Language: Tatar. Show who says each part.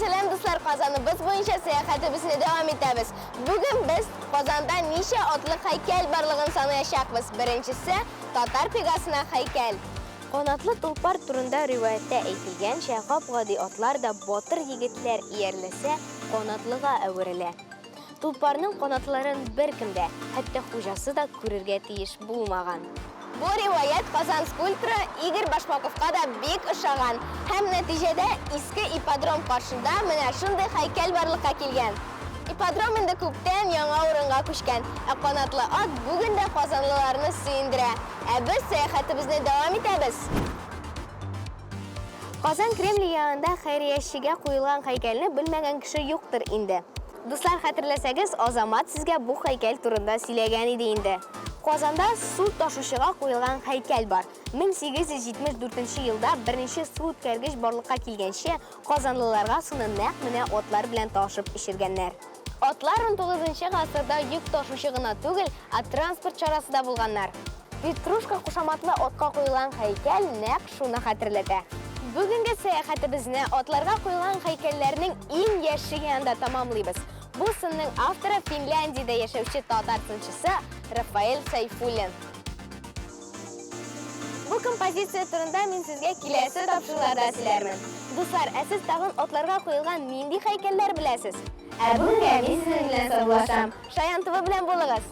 Speaker 1: Selam dostlar, Qozonimiz bo'yicha sayohatimizni davom etamiz. Bugun biz Qozonda necha otli haykal borligini sanayapmiz. Birinchisi Tatar Pegasina haykal. Qanotli tulpar turida rivoyatda aytilgan shayxob g'odiy otlarda botir yigitlar yerlasa, qanotliga avrilar. Tulparning qanotlarini bir kimda, hatto xo'jasi da ko'rishga tegish bo'lmagan. Bu rivoyat Qozon skulptori Igor Bashmakovga da bek ishongan. Ham natijada eski ipodrom qarshida mana shunday haykal borliqqa kelgan. Ipodrom endi ko'pdan yangi o'ringa ko'chgan. Qanotli ot bugunda qozonlilarni suyundira. Biz sayohatimizni davom etamiz. Qozon Kremliy yonida xayriyashiga qo'yilgan haykalni bilmagan kishi yo'qdir endi. Do'stlar, xotirlasangiz, Azamat sizga bu haykal turida siylagan edi endi. Qozonda suv tashuvchiga qo'yilgan haykal bor. 1874-yilda birinchi suv o'tkazgich borliqqa kelgancha qozonlilarga suvni naq mana otlar bilan tashib ishirganlar. Otlar 19-asrda yuk tashuvchigina tugul, transport chorasida bo'lganlar. Petrushka qo'shamatli otga qo'yilgan haykal naq shuni xotirlatadi. Bugungi sayohatimizni otlarga qo'yilgan haykallarning eng yashiganda tamomlaymiz. Bu sinning avtori Finlandiyada yashovchi tatar sinchisi Rafael Sayfulin. Bu kompozitsiya turida men sizga kelasi topshiriqlarda sizlarman. Do'stlar, siz tag'in otlarga qo'yilgan nendek haykallar bilasiz? Bunga men siz bilan sog'lasham. Shayan TV bilan bo'ling'iz.